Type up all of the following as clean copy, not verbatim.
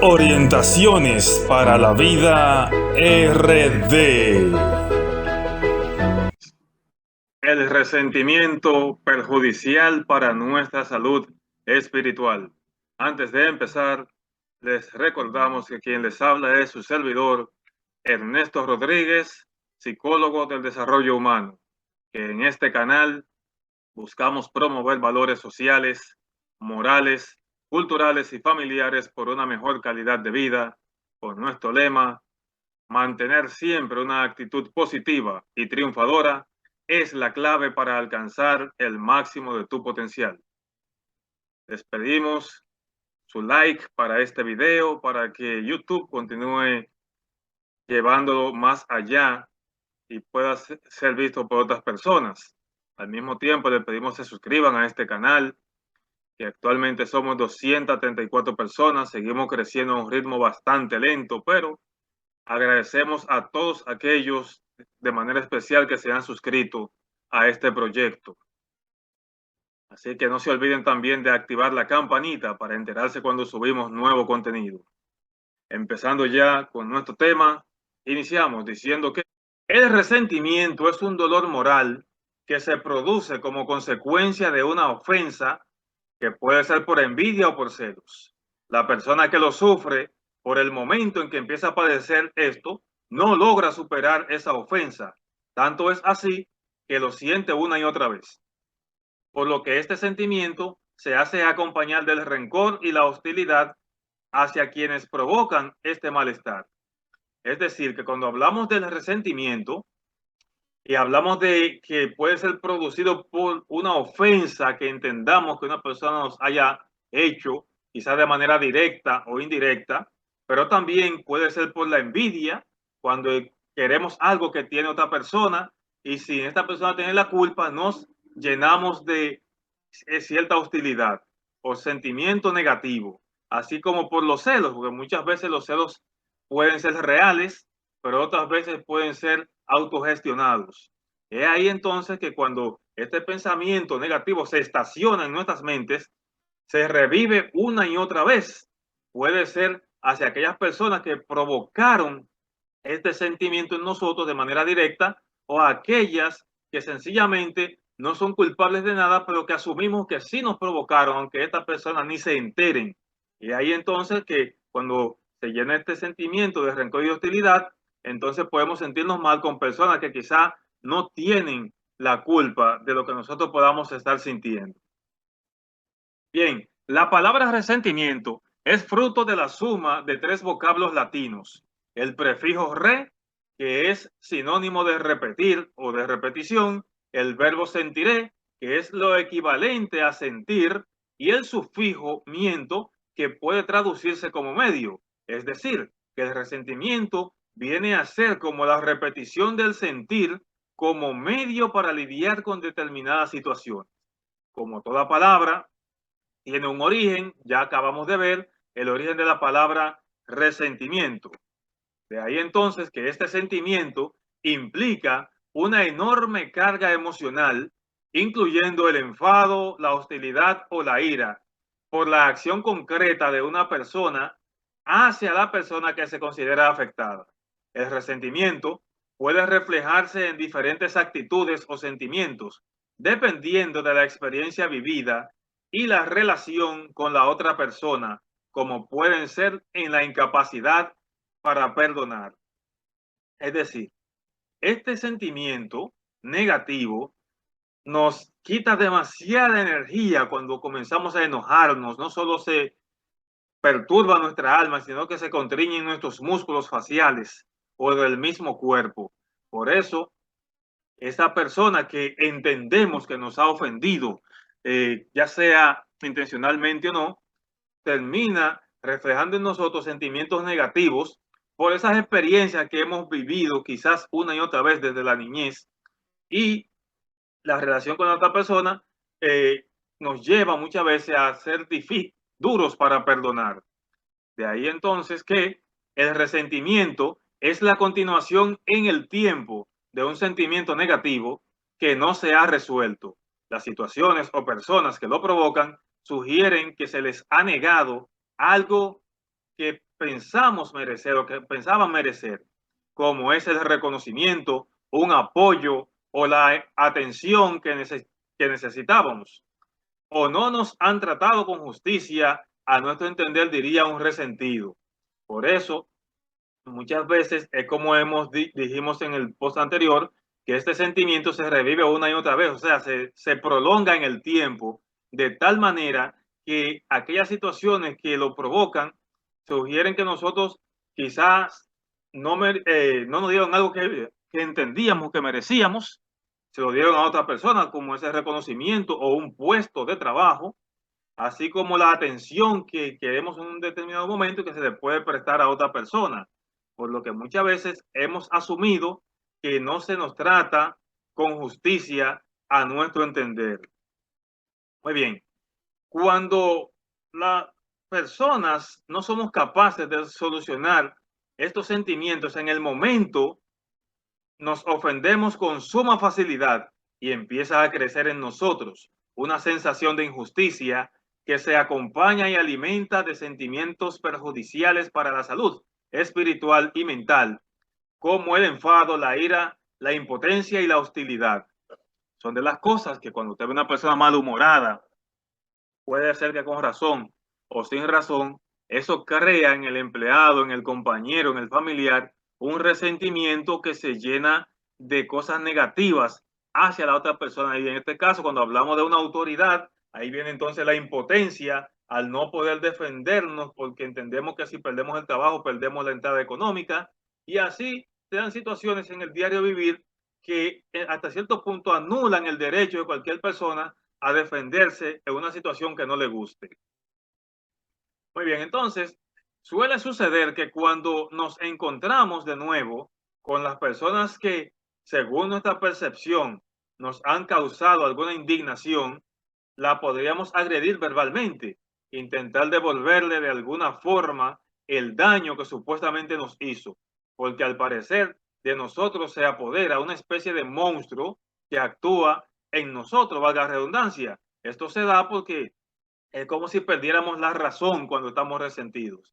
Orientaciones para la vida RD. El resentimiento perjudicial para nuestra salud espiritual. Antes de empezar, les recordamos que quien les habla es su servidor, Ernesto Rodríguez, psicólogo del desarrollo humano, que en este canal buscamos promover valores sociales, morales, culturales y familiares por una mejor calidad de vida, con nuestro lema: mantener siempre una actitud positiva y triunfadora es la clave para alcanzar el máximo de tu potencial. Les pedimos su like para este video para que YouTube continúe llevándolo más allá y pueda ser visto por otras personas. Al mismo tiempo, les pedimos que se suscriban a este canal, que actualmente somos 234 personas. Seguimos creciendo a un ritmo bastante lento, pero agradecemos a todos aquellos de manera especial que se han suscrito a este proyecto. Así que no se olviden también de activar la campanita para enterarse cuando subimos nuevo contenido. Empezando ya con nuestro tema, iniciamos diciendo que el resentimiento es un dolor moral que se produce como consecuencia de una ofensa, que puede ser por envidia o por celos. La persona que lo sufre, por el momento en que empieza a padecer esto, no logra superar esa ofensa. Tanto es así que lo siente una y otra vez. Por lo que este sentimiento se hace acompañar del rencor y la hostilidad hacia quienes provocan este malestar. Es decir, que cuando hablamos del resentimiento y hablamos de que puede ser producido por una ofensa que entendamos que una persona nos haya hecho, quizás de manera directa o indirecta, pero también puede ser por la envidia, cuando queremos algo que tiene otra persona y si esta persona tiene la culpa, nos llenamos de cierta hostilidad o sentimiento negativo, así como por los celos, porque muchas veces los celos pueden ser reales, pero otras veces pueden ser autogestionados. Es ahí entonces que cuando este pensamiento negativo se estaciona en nuestras mentes, se revive una y otra vez. Puede ser hacia aquellas personas que provocaron este sentimiento en nosotros de manera directa, o aquellas que sencillamente no son culpables de nada, pero que asumimos que sí nos provocaron, aunque estas personas ni se enteren. Y ahí entonces que cuando se llena este sentimiento de rencor y hostilidad, entonces podemos sentirnos mal con personas que quizá no tienen la culpa de lo que nosotros podamos estar sintiendo. Bien, la palabra resentimiento es fruto de la suma de tres vocablos latinos: el prefijo re, que es sinónimo de repetir o de repetición; el verbo sentiré, que es lo equivalente a sentir; y el sufijo miento, que puede traducirse como medio. Es decir, que el resentimiento viene a ser como la repetición del sentir como medio para lidiar con determinadas situaciones. Como toda palabra tiene un origen, ya acabamos de ver el origen de la palabra resentimiento. De ahí entonces que este sentimiento implica una enorme carga emocional, incluyendo el enfado, la hostilidad o la ira, por la acción concreta de una persona hacia la persona que se considera afectada. El resentimiento puede reflejarse en diferentes actitudes o sentimientos, dependiendo de la experiencia vivida y la relación con la otra persona, como pueden ser en la incapacidad para perdonar. Es decir, este sentimiento negativo nos quita demasiada energía cuando comenzamos a enojarnos. No solo se perturba nuestra alma, sino que se constriñen nuestros músculos faciales o del mismo cuerpo. Por eso, esa persona que entendemos que nos ha ofendido, ya sea intencionalmente o no, termina reflejando en nosotros sentimientos negativos por esas experiencias que hemos vivido quizás una y otra vez desde la niñez, y la relación con otra persona nos lleva muchas veces a ser duros para perdonar. De ahí entonces que el resentimiento es la continuación en el tiempo de un sentimiento negativo que no se ha resuelto. Las situaciones o personas que lo provocan sugieren que se les ha negado algo que pensamos merecer o que pensaban merecer, como es el reconocimiento, un apoyo o la atención que necesitábamos, o no nos han tratado con justicia, a nuestro entender diría un resentido. Por eso, muchas veces es como dijimos en el post anterior, que este sentimiento se revive una y otra vez, o sea, se prolonga en el tiempo de tal manera que aquellas situaciones que lo provocan sugieren que nosotros quizás no nos dieron algo que entendíamos que merecíamos, se lo dieron a otra persona como ese reconocimiento o un puesto de trabajo, así como la atención que queremos en un determinado momento que se le puede prestar a otra persona, por lo que muchas veces hemos asumido que no se nos trata con justicia a nuestro entender. Muy bien, cuando las personas no somos capaces de solucionar estos sentimientos en el momento, nos ofendemos con suma facilidad y empieza a crecer en nosotros una sensación de injusticia que se acompaña y alimenta de sentimientos perjudiciales para la salud espiritual y mental, como el enfado, la ira, la impotencia y la hostilidad. Son de las cosas que cuando usted ve una persona malhumorada, puede ser que con razón o sin razón, eso crea en el empleado, en el compañero, en el familiar, un resentimiento que se llena de cosas negativas hacia la otra persona. Y en este caso, cuando hablamos de una autoridad, ahí viene entonces la impotencia al no poder defendernos porque entendemos que si perdemos el trabajo, perdemos la entrada económica. Y así se dan situaciones en el diario vivir que hasta cierto punto anulan el derecho de cualquier persona a defenderse en una situación que no le guste. Muy bien, entonces, suele suceder que cuando nos encontramos de nuevo con las personas que, según nuestra percepción, nos han causado alguna indignación, la podríamos agredir verbalmente, intentar devolverle de alguna forma el daño que supuestamente nos hizo, porque al parecer de nosotros se apodera una especie de monstruo que actúa en nosotros, valga la redundancia. Esto se da porque es como si perdiéramos la razón cuando estamos resentidos.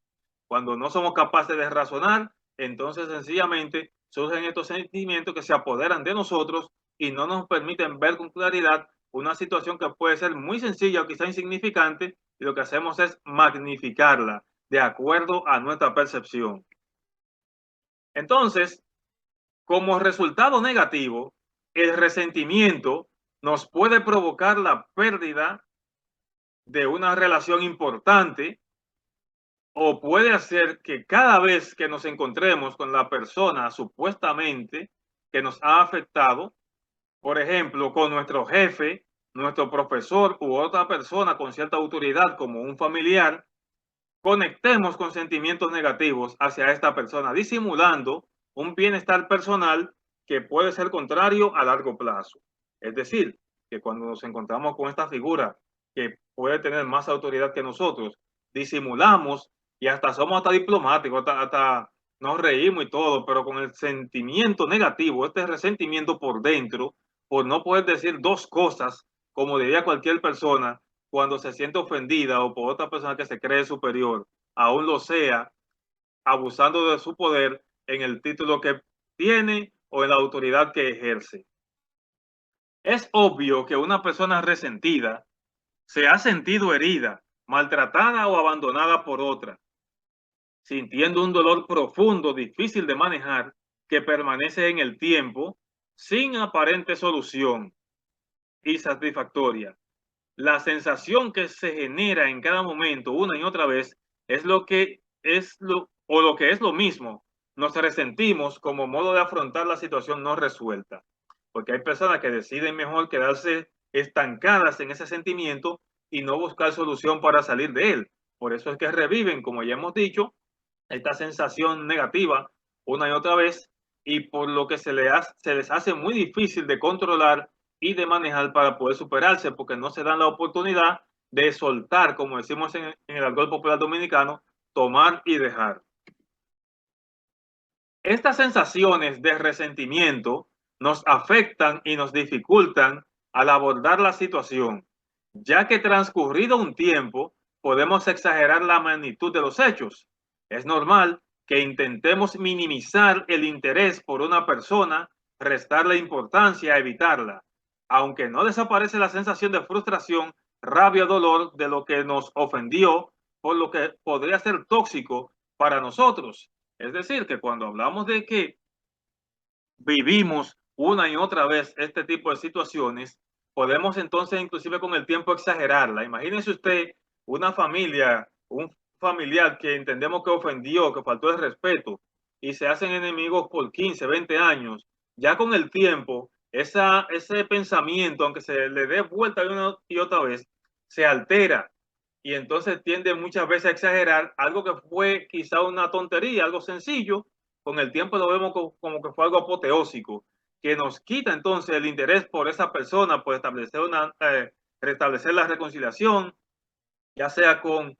Cuando no somos capaces de razonar, entonces sencillamente surgen estos sentimientos que se apoderan de nosotros y no nos permiten ver con claridad una situación que puede ser muy sencilla o quizá insignificante, y lo que hacemos es magnificarla de acuerdo a nuestra percepción. Entonces, como resultado negativo, el resentimiento nos puede provocar la pérdida de una relación importante o puede hacer que cada vez que nos encontremos con la persona supuestamente que nos ha afectado, por ejemplo, con nuestro jefe, nuestro profesor u otra persona con cierta autoridad como un familiar, conectemos con sentimientos negativos hacia esta persona, disimulando un bienestar personal que puede ser contrario a largo plazo. Es decir, que cuando nos encontramos con esta figura que puede tener más autoridad que nosotros, disimulamos y hasta somos hasta diplomáticos, hasta nos reímos y todo, pero con el sentimiento negativo, este resentimiento por dentro, por no poder decir dos cosas, como diría cualquier persona, cuando se siente ofendida o por otra persona que se cree superior, aún lo sea, abusando de su poder en el título que tiene o en la autoridad que ejerce. Es obvio que una persona resentida se ha sentido herida, maltratada o abandonada por otra, sintiendo un dolor profundo, difícil de manejar, que permanece en el tiempo, sin aparente solución y satisfactoria. La sensación que se genera en cada momento, una y otra vez, es lo que es lo que es lo mismo. Nos resentimos como modo de afrontar la situación no resuelta, porque hay personas que deciden mejor quedarse estancadas en ese sentimiento y no buscar solución para salir de él. Por eso es que reviven, como ya hemos dicho, esta sensación negativa una y otra vez, y por lo que se les hace muy difícil de controlar y de manejar para poder superarse, porque no se dan la oportunidad de soltar, como decimos en el argot popular dominicano, tomar y dejar. Estas sensaciones de resentimiento nos afectan y nos dificultan al abordar la situación, ya que transcurrido un tiempo podemos exagerar la magnitud de los hechos, Es normal que intentemos minimizar el interés por una persona, restarle importancia, evitarla, aunque no desaparece la sensación de frustración, rabia o dolor de lo que nos ofendió, por lo que podría ser tóxico para nosotros. Es decir, que cuando hablamos de que vivimos una y otra vez este tipo de situaciones, podemos entonces inclusive con el tiempo exagerarla. Imagínese usted una familia, un familiar que entendemos que ofendió, que faltó el respeto y se hacen enemigos por 15, 20 años. Ya con el tiempo, ese pensamiento, aunque se le dé vuelta una y otra vez, se altera y entonces tiende muchas veces a exagerar algo que fue quizá una tontería, algo sencillo, con el tiempo lo vemos como que fue algo apoteósico, que nos quita entonces el interés por esa persona, por establecer restablecer la reconciliación, ya sea con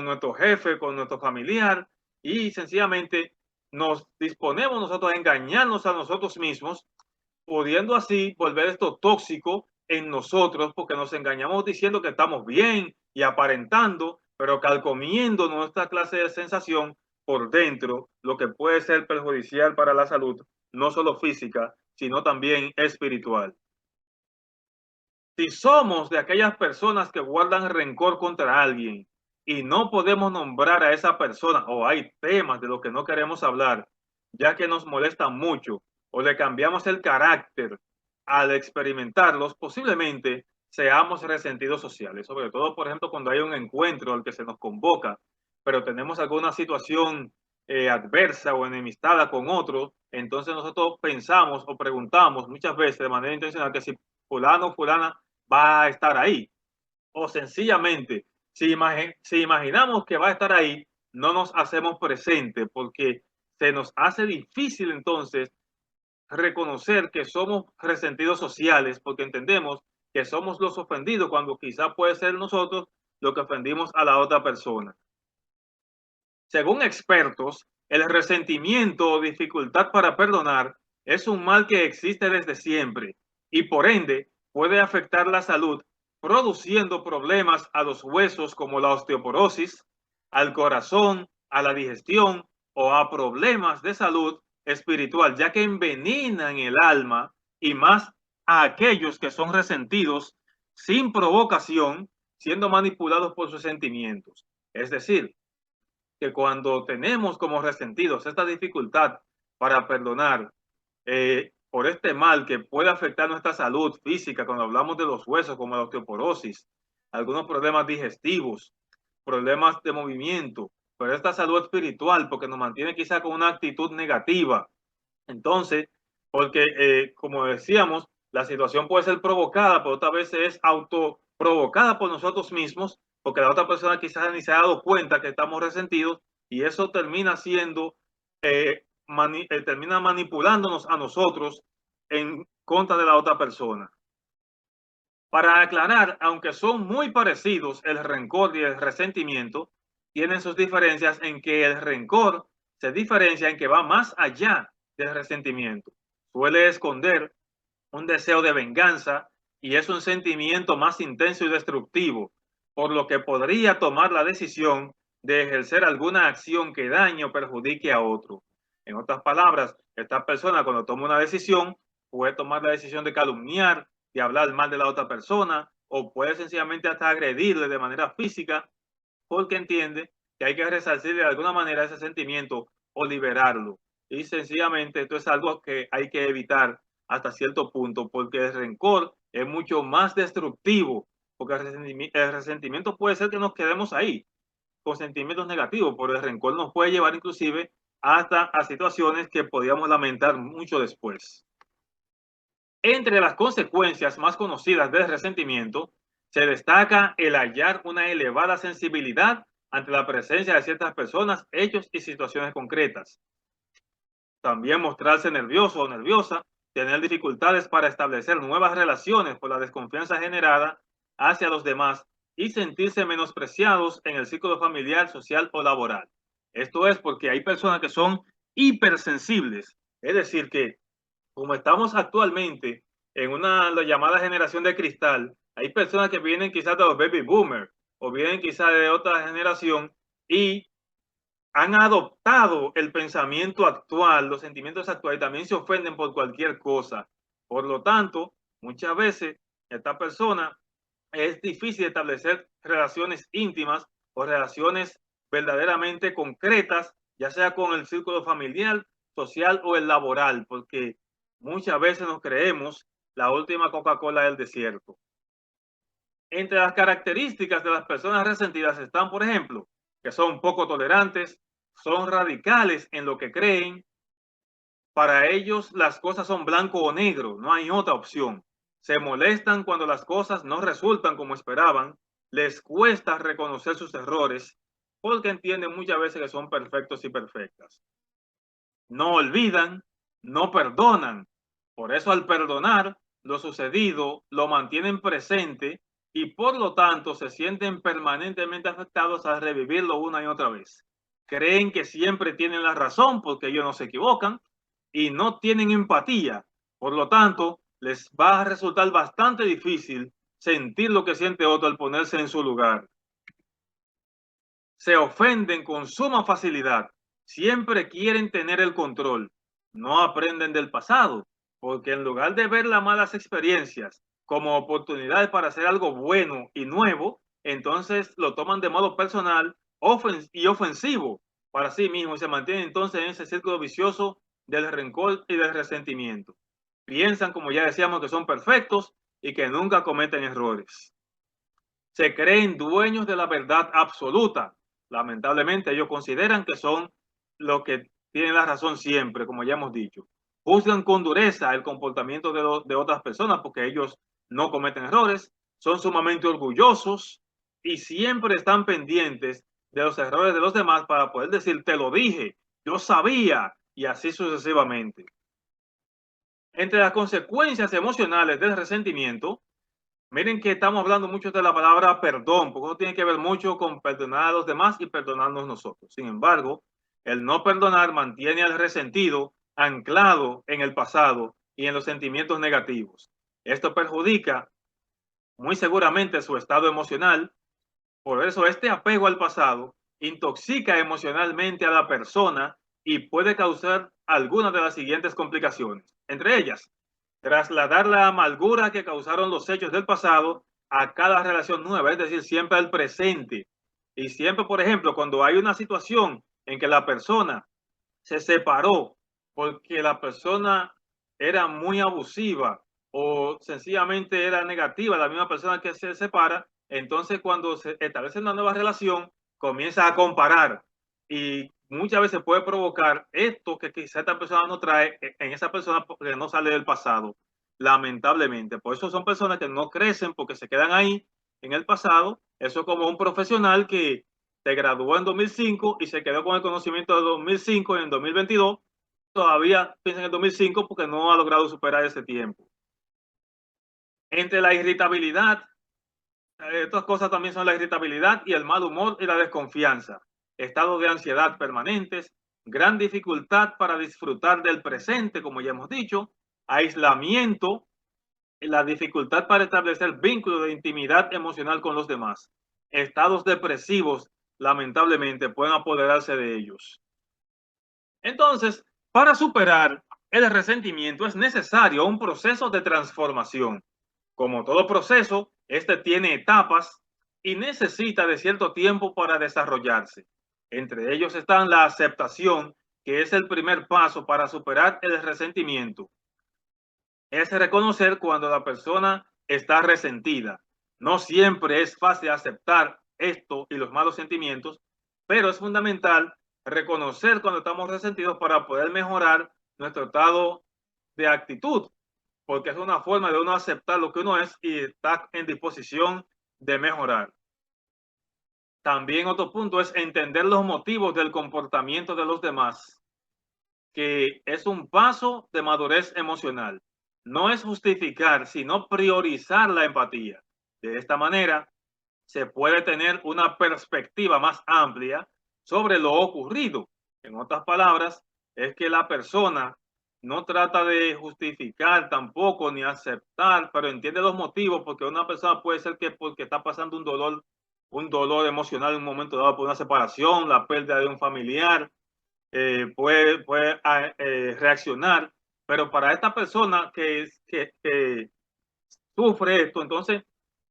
nuestro jefe, con nuestro familiar, y sencillamente nos disponemos nosotros a engañarnos a nosotros mismos, pudiendo así volver esto tóxico en nosotros, porque nos engañamos diciendo que estamos bien y aparentando, pero calcomiendo nuestra clase de sensación por dentro, lo que puede ser perjudicial para la salud, no solo física, sino también espiritual. Si somos de aquellas personas que guardan rencor contra alguien y no podemos nombrar a esa persona o hay temas de los que no queremos hablar, ya que nos molestan mucho o le cambiamos el carácter al experimentarlos, posiblemente seamos resentidos sociales, sobre todo, por ejemplo, cuando hay un encuentro al que se nos convoca, pero tenemos alguna situación adversa o enemistada con otro, entonces nosotros pensamos o preguntamos muchas veces de manera intencional que si fulano o fulana va a estar ahí. O sencillamente, si imaginamos que va a estar ahí, no nos hacemos presente porque se nos hace difícil entonces reconocer que somos resentidos sociales porque entendemos que somos los ofendidos cuando quizá puede ser nosotros lo que ofendimos a la otra persona. Según expertos, el resentimiento o dificultad para perdonar es un mal que existe desde siempre y por ende puede afectar la salud, produciendo problemas a los huesos como la osteoporosis, al corazón, a la digestión o a problemas de salud espiritual, ya que envenenan el alma y más a aquellos que son resentidos sin provocación, siendo manipulados por sus sentimientos. Es decir, que cuando tenemos como resentidos esta dificultad para perdonar por este mal que puede afectar nuestra salud física, cuando hablamos de los huesos como la osteoporosis, algunos problemas digestivos, problemas de movimiento, pero esta salud espiritual porque nos mantiene quizá con una actitud negativa. Entonces, porque como decíamos, la situación puede ser provocada, pero otras veces es autoprovocada por nosotros mismos, porque la otra persona quizás ni se ha dado cuenta que estamos resentidos y eso termina siendo, termina manipulándonos a nosotros en contra de la otra persona. Para aclarar, aunque son muy parecidos el rencor y el resentimiento, tienen sus diferencias en que el rencor se diferencia en que va más allá del resentimiento. Suele esconder un deseo de venganza y es un sentimiento más intenso y destructivo, por lo que podría tomar la decisión de ejercer alguna acción que dañe o perjudique a otro. En otras palabras, esta persona cuando toma una decisión puede tomar la decisión de calumniar, de hablar mal de la otra persona o puede sencillamente hasta agredirle de manera física porque entiende que hay que resarcir de alguna manera ese sentimiento o liberarlo. Y sencillamente esto es algo que hay que evitar hasta cierto punto, porque el rencor es mucho más destructivo, porque el resentimiento puede ser que nos quedemos ahí con sentimientos negativos, pero el rencor nos puede llevar inclusive hasta a situaciones que podríamos lamentar mucho después. Entre las consecuencias más conocidas del resentimiento, se destaca el hallar una elevada sensibilidad ante la presencia de ciertas personas, hechos y situaciones concretas. También mostrarse nervioso o nerviosa, tener dificultades para establecer nuevas relaciones por la desconfianza generada hacia los demás y sentirse menospreciados en el círculo familiar, social o laboral. Esto es porque hay personas que son hipersensibles, es decir, que como estamos actualmente en una la llamada generación de cristal, hay personas que vienen quizás de los baby boomers o vienen quizás de otra generación y han adoptado el pensamiento actual, los sentimientos actuales, y también se ofenden por cualquier cosa. Por lo tanto, muchas veces esta persona es difícil establecer relaciones íntimas o relaciones verdaderamente concretas, ya sea con el círculo familiar, social o el laboral, porque muchas veces nos creemos la última Coca-Cola del desierto. Entre las características de las personas resentidas están, por ejemplo, que son poco tolerantes, son radicales en lo que creen. Para ellos las cosas son blanco o negro, no hay otra opción. Se molestan cuando las cosas no resultan como esperaban, les cuesta reconocer sus errores porque entienden muchas veces que son perfectos y perfectas. No olvidan, no perdonan. Por eso al perdonar lo sucedido lo mantienen presente y por lo tanto se sienten permanentemente afectados al revivirlo una y otra vez. Creen que siempre tienen la razón porque ellos no se equivocan y no tienen empatía. Por lo tanto, les va a resultar bastante difícil sentir lo que siente otro al ponerse en su lugar. Se ofenden con suma facilidad, siempre quieren tener el control, no aprenden del pasado, porque en lugar de ver las malas experiencias como oportunidades para hacer algo bueno y nuevo, entonces lo toman de modo personal y ofensivo para sí mismos y se mantienen entonces en ese círculo vicioso del rencor y del resentimiento. Piensan, como ya decíamos, que son perfectos y que nunca cometen errores. Se creen dueños de la verdad absoluta. Lamentablemente ellos consideran que son los que tienen la razón siempre, como ya hemos dicho. Juzgan con dureza el comportamiento de otras personas porque ellos no cometen errores, son sumamente orgullosos y siempre están pendientes de los errores de los demás para poder decir, te lo dije, yo sabía, y así sucesivamente. Entre las consecuencias emocionales del resentimiento, miren que estamos hablando mucho de la palabra perdón, porque eso tiene que ver mucho con perdonar a los demás y perdonarnos nosotros. Sin embargo, el no perdonar mantiene al resentido anclado en el pasado y en los sentimientos negativos. Esto perjudica muy seguramente su estado emocional. Por eso este apego al pasado intoxica emocionalmente a la persona y puede causar algunas de las siguientes complicaciones. Entre ellas, trasladar la amargura que causaron los hechos del pasado a cada relación nueva, es decir, siempre al presente. Y siempre, por ejemplo, cuando hay una situación en que la persona se separó porque la persona era muy abusiva o sencillamente era negativa, la misma persona que se separa, entonces cuando se establece una nueva relación, comienza a comparar y muchas veces puede provocar esto que quizá esta persona no trae en esa persona porque no sale del pasado, lamentablemente. Por eso son personas que no crecen porque se quedan ahí en el pasado. Eso es como un profesional que se graduó en 2005 y se quedó con el conocimiento de 2005 y en 2022 todavía piensa en el 2005 porque no ha logrado superar ese tiempo. Entre la irritabilidad, estas cosas también son la irritabilidad y el mal humor y la desconfianza, estado de ansiedad permanentes, gran dificultad para disfrutar del presente, como ya hemos dicho, aislamiento, la dificultad para establecer vínculos de intimidad emocional con los demás, estados depresivos, lamentablemente, pueden apoderarse de ellos. Entonces, para superar el resentimiento es necesario un proceso de transformación. Como todo proceso, este tiene etapas y necesita de cierto tiempo para desarrollarse. Entre ellos están la aceptación, que es el primer paso para superar el resentimiento. Es reconocer cuando la persona está resentida. No siempre es fácil aceptar esto y los malos sentimientos, pero es fundamental reconocer cuando estamos resentidos para poder mejorar nuestro estado de actitud, porque es una forma de uno aceptar lo que uno es y está en disposición de mejorar. También otro punto es entender los motivos del comportamiento de los demás, que es un paso de madurez emocional. No es justificar, sino priorizar la empatía. De esta manera, se puede tener una perspectiva más amplia sobre lo ocurrido. En otras palabras, es que la persona no trata de justificar tampoco ni aceptar, pero entiende los motivos, porque una persona puede ser que porque está pasando un dolor un dolor emocional en un momento dado por una separación, la pérdida de un familiar, puede reaccionar, pero para esta persona que sufre esto, entonces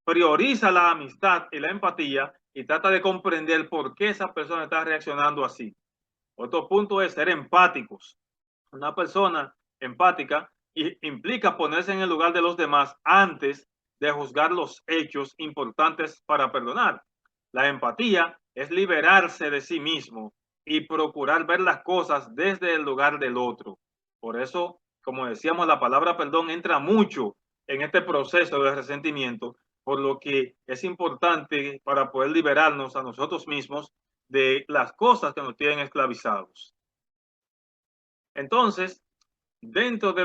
prioriza la amistad y la empatía y trata de comprender por qué esa persona está reaccionando así. Otro punto es ser empáticos. Una persona empática implica ponerse en el lugar de los demás antes de juzgar los hechos importantes para perdonar. La empatía es liberarse de sí mismo y procurar ver las cosas desde el lugar del otro. Por eso, como decíamos, la palabra perdón entra mucho en este proceso de resentimiento, por lo que es importante para poder liberarnos a nosotros mismos de las cosas que nos tienen esclavizados. Entonces, dentro de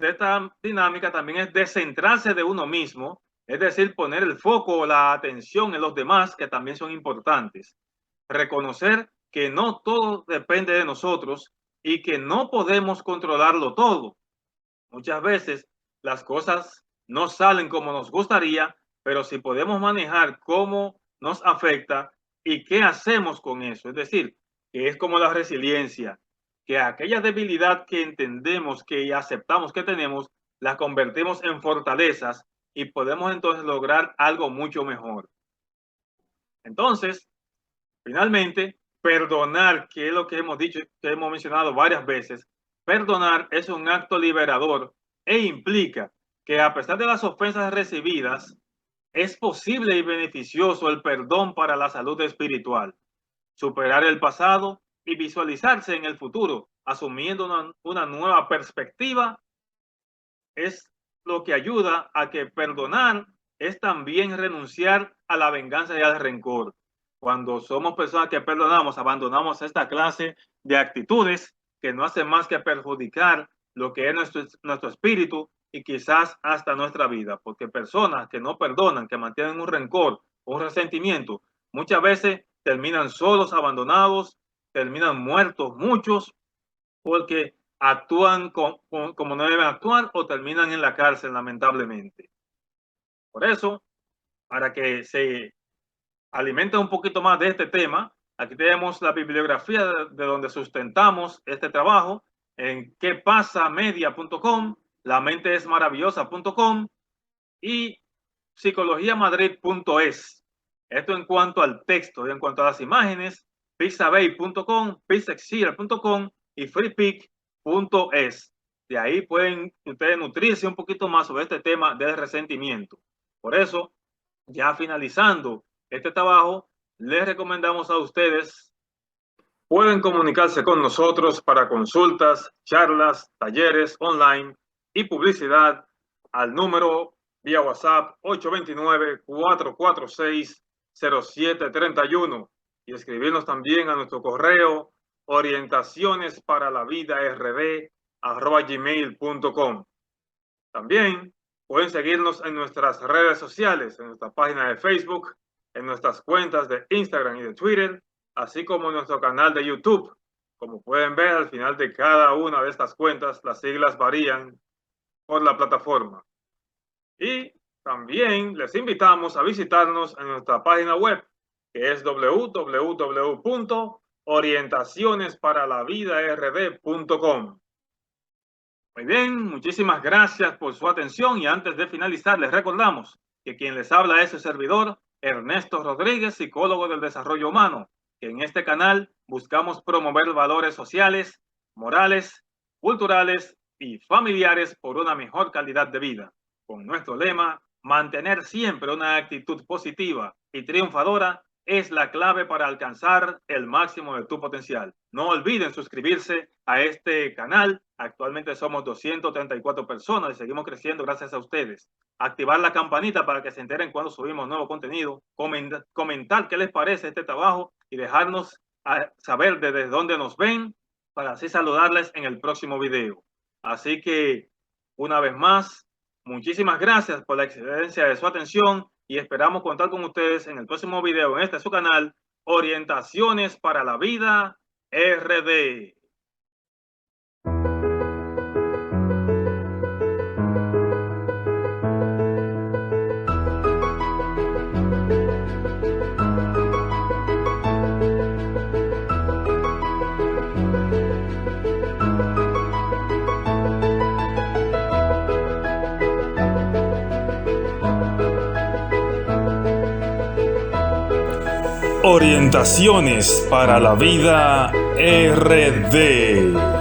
esta dinámica también es descentrarse de uno mismo, es decir, poner el foco o la atención en los demás, que también son importantes. Reconocer que no todo depende de nosotros y que no podemos controlarlo todo. Muchas veces las cosas no salen como nos gustaría, pero si podemos manejar cómo nos afecta y qué hacemos con eso, es decir, que es como la resiliencia, que aquella debilidad que entendemos que aceptamos que tenemos, la convertimos en fortalezas y podemos entonces lograr algo mucho mejor. Entonces, finalmente, perdonar, que es lo que hemos dicho, que hemos mencionado varias veces, perdonar es un acto liberador e implica que a pesar de las ofensas recibidas, es posible y beneficioso el perdón para la salud espiritual, superar el pasado y visualizarse en el futuro, asumiendo una nueva perspectiva, es lo que ayuda a que perdonar es también renunciar a la venganza y al rencor. Cuando somos personas que perdonamos, abandonamos esta clase de actitudes que no hacen más que perjudicar lo que es nuestro espíritu y quizás hasta nuestra vida, porque personas que no perdonan, que mantienen un rencor, un resentimiento, muchas veces terminan solos, abandonados, terminan muertos muchos, porque actúan como no deben actuar o terminan en la cárcel, lamentablemente. Por eso, para que se alimente un poquito más de este tema, aquí tenemos la bibliografía de donde sustentamos este trabajo en quepasamedia.com, lamenteesmaravillosa.com y psicologiamadrid.es. Esto en cuanto al texto y en cuanto a las imágenes, pixabay.com, pixexil.com y freepic.es. De ahí pueden ustedes nutrirse un poquito más sobre este tema del resentimiento. Por eso, ya finalizando este trabajo, les recomendamos a ustedes, pueden comunicarse con nosotros para consultas, charlas, talleres online y publicidad al número vía WhatsApp 829-446-0731 y escribirnos también a nuestro correo orientacionesparalavidard@gmail.com. También pueden seguirnos en nuestras redes sociales, en nuestra página de Facebook, en nuestras cuentas de Instagram y de Twitter, así como en nuestro canal de YouTube. Como pueden ver, al final de cada una de estas cuentas, las siglas varían por la plataforma. Y también les invitamos a visitarnos en nuestra página web, que es www.orientacionesparalavidard.com. Muy bien, muchísimas gracias por su atención y antes de finalizar les recordamos que quien les habla es su servidor Ernesto Rodríguez, psicólogo del desarrollo humano, que en este canal buscamos promover valores sociales, morales, culturales y familiares por una mejor calidad de vida, con nuestro lema, mantener siempre una actitud positiva y triunfadora es la clave para alcanzar el máximo de tu potencial. No olviden suscribirse a este canal. Actualmente somos 234 personas y seguimos creciendo gracias a ustedes. Activar la campanita para que se enteren cuando subimos nuevo contenido. Comentar qué les parece este trabajo y dejarnos saber desde dónde nos ven para así saludarles en el próximo video. Así que, una vez más, muchísimas gracias por la excelencia de su atención y esperamos contar con ustedes en el próximo video en este su canal, Orientaciones para la Vida RD. Orientaciones para la vida RD.